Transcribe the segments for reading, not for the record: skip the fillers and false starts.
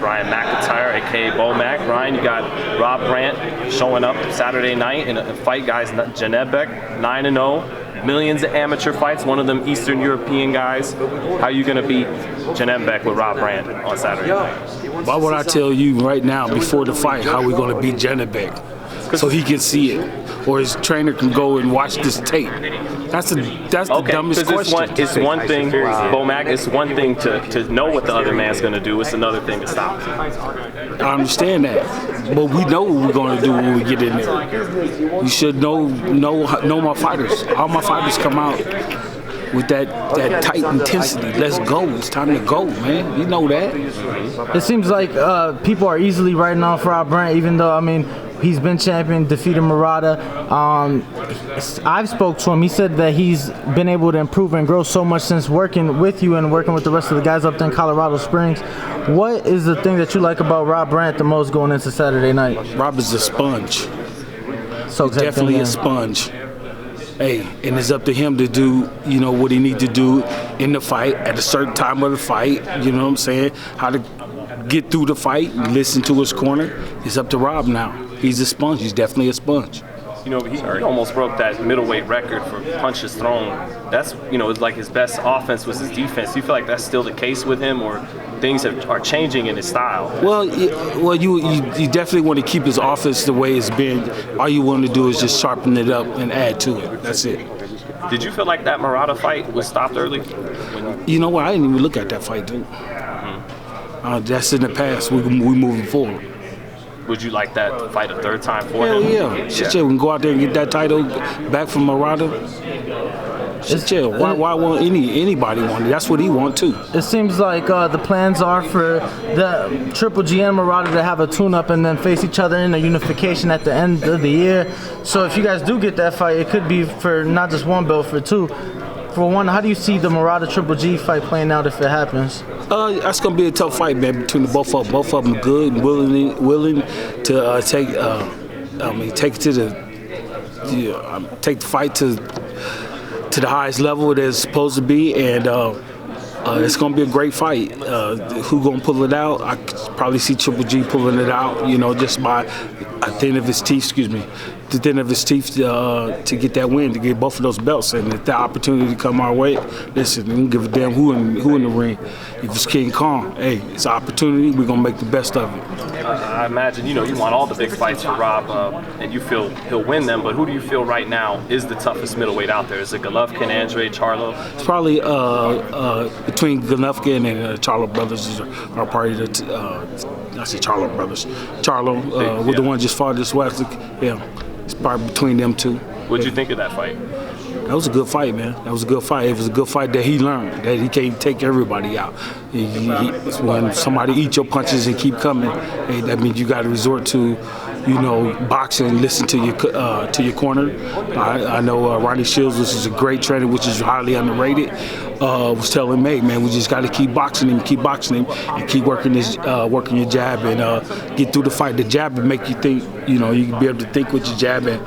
Ryan McIntyre, aka Bomac. Ryan, you got Rob Brandt showing up Saturday night in a fight, guys. Janebek, 9-0, millions of amateur fights. One of them Eastern European guys. How are you gonna beat Janebek with Rob Brandt on Saturday night? Why would I tell you right now before the fight how we're gonna beat Janebek? So he can see it, or his trainer can go and watch this tape. That's the dumbest question. It's one thing, Bomac. It's one thing to know what the other man's gonna do. It's another thing to stop. I understand that, but we know what we're gonna do when we get in there. You should know my fighters. All my fighters come out with that tight intensity. Let's go. It's time to go, man. You know that. It seems like people are easily writing off Rob Brandt, even though, I mean, he's been champion, defeated Murata. I've spoke to him. He said that he's been able to improve and grow so much since working with you and working with the rest of the guys up there in Colorado Springs. What is the thing that you like about Rob Brandt the most going into Saturday night? Rob is a sponge. So definitely a sponge. Hey, and it's up to him to do, you know, what he needs to do in the fight at a certain time of the fight. You know what I'm saying? How to get through the fight, listen to his corner. It's up to Rob now. He's a sponge. He's definitely a sponge. You know, he almost broke that middleweight record for punches thrown. That's, you know, it's like his best offense was his defense. Do you feel like that's still the case with him, or things are changing in his style? Well, you definitely want to keep his offense the way it's been. All you want to do is just sharpen it up and add to it. That's it. Did you feel like that Murata fight was stopped early? You know what? I didn't even look at that fight, dude. That's in the past. We moving forward. Would you like that to fight a third time for him? Hell yeah. Shit, we can go out there and get that title back from Murata. Shit, chill. Why won't anybody want it? That's what he want too. It seems like the plans are for the Triple G and Murata to have a tune-up and then face each other in a unification at the end of the year. So if you guys do get that fight, it could be for not just one belt, for two. For one, how do you see the Murata Triple G fight playing out if it happens? That's gonna be a tough fight, man, between the both of them. Both of them good and willing to take the fight to the highest level that it's supposed to be, and it's gonna be a great fight. Who gonna pull it out? I could probably see Triple G pulling it out, you know, just by the thin of his teeth. The thin of his teeth to get that win, to get both of those belts. And if that opportunity come our way, listen, we don't give a damn who in the ring. If it's King Kong, hey, it's an opportunity. We're gonna make the best of it. I imagine, you know, you want all the big fights for Rob, and you feel he'll win them. But who do you feel right now is the toughest middleweight out there? Is it Golovkin, Andre, Charlo? It's probably between Golovkin and Charlo brothers are probably I say Charlo brothers. Charlo, with the one just fought this West. Yeah. It's probably between them two. What'd you think of that fight? That was a good fight, man. That was a good fight. It was a good fight that he learned, that he can't take everybody out. When somebody eats your punches and keep coming, hey, that means you got to resort to, you know, boxing, listen to your corner. I know Ronnie Shields, which is a great trainer, which is highly underrated, was telling me, man, we just got to keep boxing him, and keep working your jab and get through the fight. The jab will make you think, you know, you can be able to think with your jab and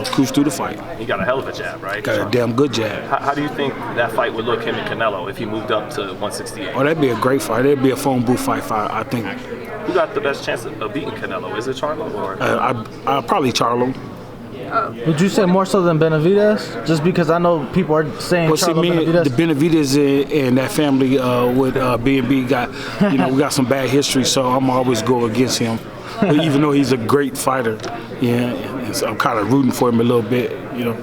cruise through the fight. He got a hell of a jab, right? Got a damn good jab. How do you think that fight would look, him and Canelo, if he moved up to 168? Oh, that'd be a great fight. That'd be a phone booth fight, I think. Who got the best chance of beating Canelo? Is it Charlo or? Probably Charlo. Would you say more so than Benavidez? Just because I know people are saying Benavidez. The Benavidez and that family with B&B got, you know, we got some bad history, so I'm always go against him. But even though he's a great fighter, yeah, and so I'm kind of rooting for him a little bit, you know.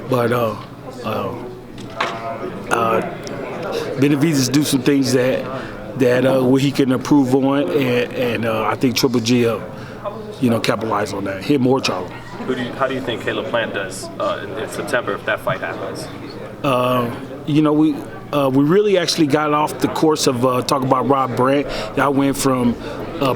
But Benavidez do some things that where he can improve on, and I think Triple G, you know, capitalize on that. Hit more Charlo. How do you think Caleb Plant does in September if that fight happens? You know, we really actually got off the course of talking about Rob Brandt. I went from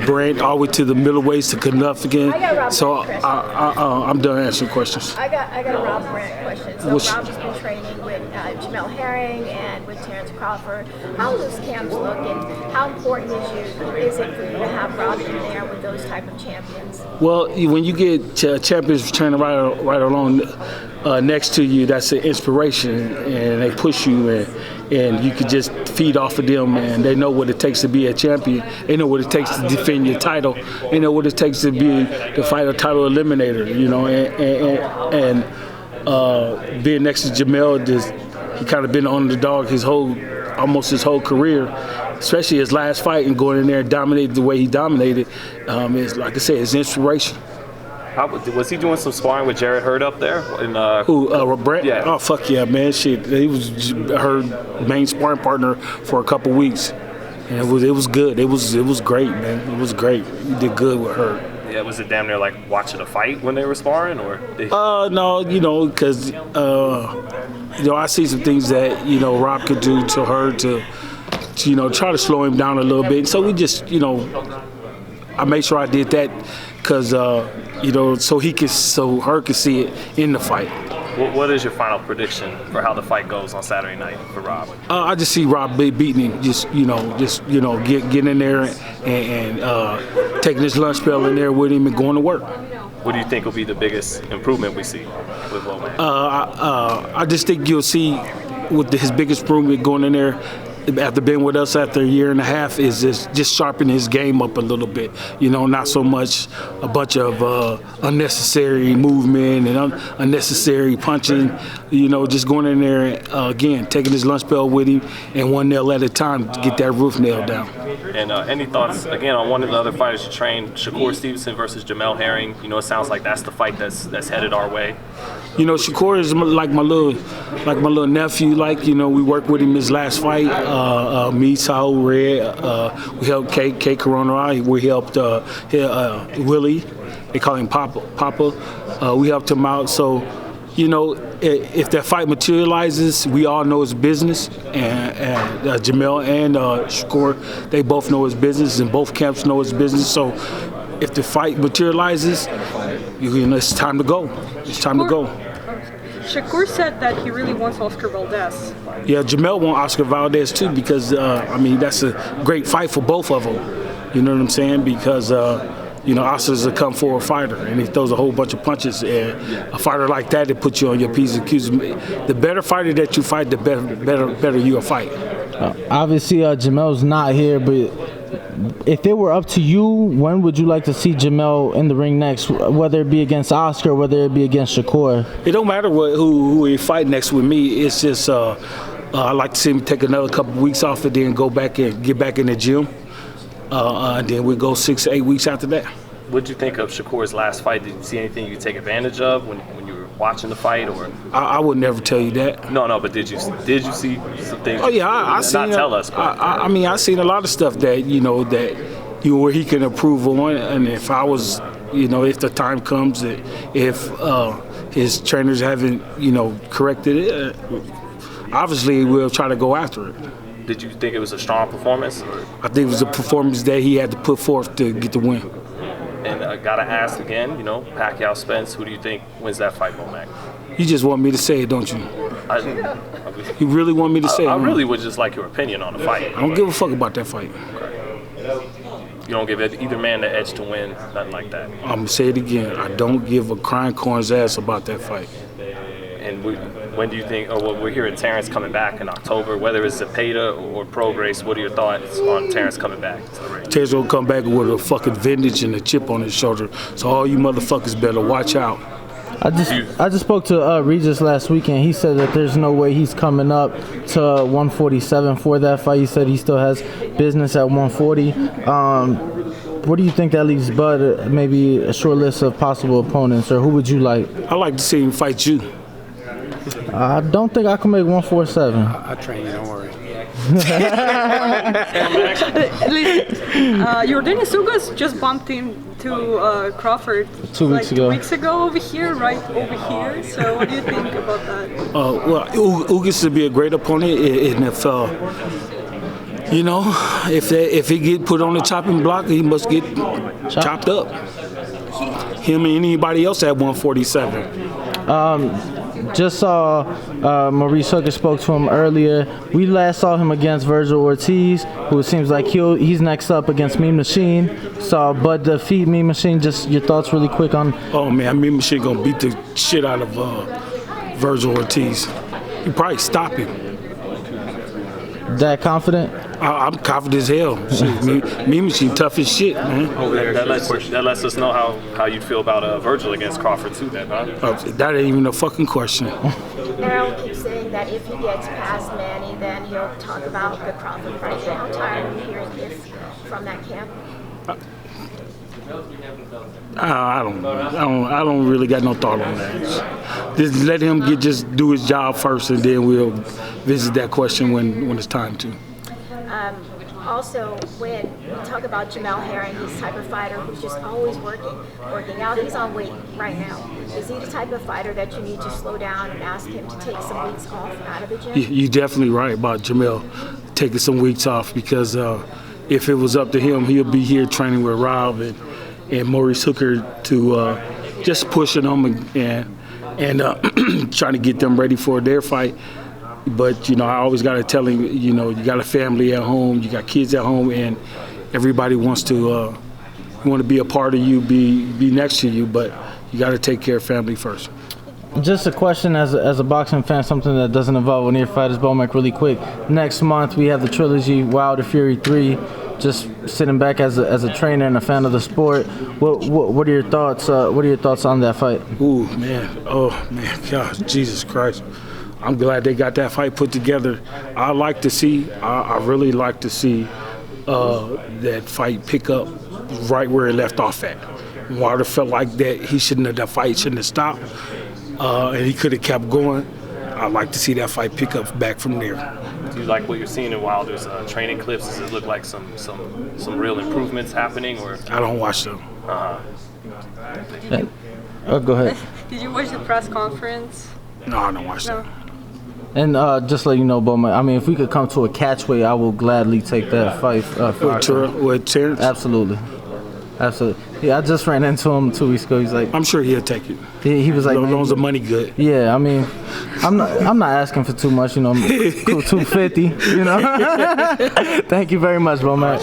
Brandt all the way to the middleweights to Golovkin. So I'm done answering questions. I got a Rob Brandt question. So Rob's been training with Jamel Herring and with Terrence Crawford. How do those camps look, and how important is it for you to have Rob in there with those type of champions? Well, when you get champions training right along next to you, that's an inspiration, and they push you, and you could just feed off of them, and they know what it takes to be a champion. They know what it takes to defend your title. They know what it takes to fight a title eliminator, you know, and being next to Jamel, he kind of been an underdog almost his whole career, especially his last fight, and going in there and dominated the way he dominated. It's, like I said, it's inspiration. Was he doing some sparring with Jarrett Hurd up there? Brett? Yeah. Oh, fuck yeah, man. Shit, he was her main sparring partner for a couple weeks. And it was good. It was great, man. It was great. He did good with her. Yeah, was it damn near like watching a fight when they were sparring, or? No, you know, because you know, I see some things that, you know, Rob could do to her to you know, try to slow him down a little bit. So we just, you know, I made sure I did that because you know, so her could see it in the fight. What is your final prediction for how the fight goes on Saturday night for Rob? I just see Rob beating him. Just get in there and taking his lunch pail in there with him and going to work. What do you think will be the biggest improvement we see with Womack? I just think you'll see with his biggest improvement going in there after being with us after a year and a half is just sharpen his game up a little bit. You know, not so much a bunch of unnecessary movement and unnecessary punching. You know, just going in there, again, taking his lunch bell with him and one nail at a time to get that roof nailed down. And any thoughts, again, on one of the other fighters you trained, Shakur Stevenson versus Jamel Herring? You know, it sounds like that's the fight that's headed our way. You know, Shakur is like my little nephew. Like, you know, we worked with him his last fight. Me, Saul Red. We helped K Corona. We helped Willie. They call him Papa. We helped him out. So, you know, if that fight materializes, we all know it's business. And Jamel and Shakur, they both know it's business, and both camps know it's business. So, if the fight materializes, you know, it's time to go. It's time to go. Shakur said that he really wants Oscar Valdez. Yeah, Jamel wants Oscar Valdez too because, I mean, that's a great fight for both of them. You know what I'm saying? Because, you know, Oscar's a come-forward fighter, and he throws a whole bunch of punches. And a fighter like that, it puts you on your P's and Q's. The better fighter that you fight, the better you'll fight. Obviously, Jamel's not here, but if it were up to you, when would you like to see Jamel in the ring next? Whether it be against Oscar, whether it be against Shakur? It don't matter who he fight next with me. It's just I like to see him take another couple weeks off and then go back and get back in the gym. And then we go 6 to 8 weeks after that. What did you think of Shakur's last fight? Did you see anything you could take advantage of when you were watching the fight, or? I would never tell you that. No, but did you see some things? Oh yeah, I seen. Not tell us. But, I mean, I seen a lot of stuff that where he can improve on, and if I was, you know, if the time comes, if his trainers haven't, you know, corrected it, obviously we'll try to go after it. Did you think it was a strong performance? I think it was a performance that he had to put forth to get the win. And I gotta ask again, you know, Pacquiao Spence, who do you think wins that fight, Womack? You just want me to say it, don't you? You really want me to say it? I really would just like your opinion on the fight. I don't give a fuck about that fight. You don't give either man the edge to win, nothing like that. I'm gonna say it again. I don't give a crying corn's ass about that fight. And when do you think? Oh, well, we're hearing Terrence coming back in October. Whether it's Zepeda or Prograis, what are your thoughts on Terrence coming back to the ring? Terrence gonna come back with a fucking vintage and a chip on his shoulder. So all you motherfuckers better watch out. I just spoke to Regis last weekend. He said that there's no way he's coming up to 147 for that fight. He said he still has business at 140. What do you think that leaves Bud? Maybe a short list of possible opponents, or who would you like? I like to see him fight you. I don't think I can make 147. I train you, don't worry. Yordenis Ugas just bumped into Crawford 2 weeks ago. 2 weeks ago over here, right over here. So what do you think about that? Well, Ugas would be a great opponent, and if you know, if he get put on the chopping block, he must get chopped up. Him and anybody else at 147. Just saw Maurice Hooker spoke to him earlier. We last saw him against Virgil Ortiz, who seems like he's next up against Mean Machine. Saw Bud defeat Mean Machine. Just your thoughts really quick on. Oh man, Mean Machine gonna beat the shit out of Virgil Ortiz. You probably stop him. That confident? I'm confident as hell. Shit, me machine tough as shit, man. That lets us know how you feel about Virgil against Crawford too, then, huh? That ain't even a fucking question. Errol keeps saying that if he gets past Manny, then he'll talk about the Crawford fight. How tired are you hearing this from that camp? I don't really got no thought on that. Just let him just do his job first, and then we'll visit that question when it's time to. Also, when we talk about Jamel Herring, he's the type of fighter who's just always working out. He's on weight right now. Is he the type of fighter that you need to slow down and ask him to take some weeks off out of the gym? You're definitely right about Jamel taking some weeks off, because if it was up to him, he'll be here training with Rob and Maurice Hooker to just pushing them and trying to get them ready for their fight. But, I always got to tell him, you got a family at home, you got kids at home, and everybody wants to be a part of you, be next to you, but you got to take care of family first. Just a question as a boxing fan, something that doesn't involve one of your fighters, Bomac, really quick. Next month we have the trilogy Wilder Fury 3. Just sitting back as a trainer and a fan of the sport, what are your thoughts? What are your thoughts on that fight? Ooh, man! Oh man! God, Jesus Christ! I'm glad they got that fight put together. I really like to see that fight pick up right where it left off at. Wilder felt like that fight shouldn't have stopped, and he could have kept going. I'd like to see that fight pick up back from there. Do you like what you're seeing in Wilder's training clips? Does it look like some real improvements happening, or? I don't watch them. Go ahead. Did you watch the press conference? No, I don't watch them. And just let you know, Bowman, I mean, if we could come to a catchway, I will gladly take that fight. With Terrence? Absolutely. Yeah, I just ran into him 2 weeks ago. He's like, I'm sure he'll take it. He was like, as long as the money good. Yeah, I mean, I'm not asking for too much, 250, Thank you very much, Bowman.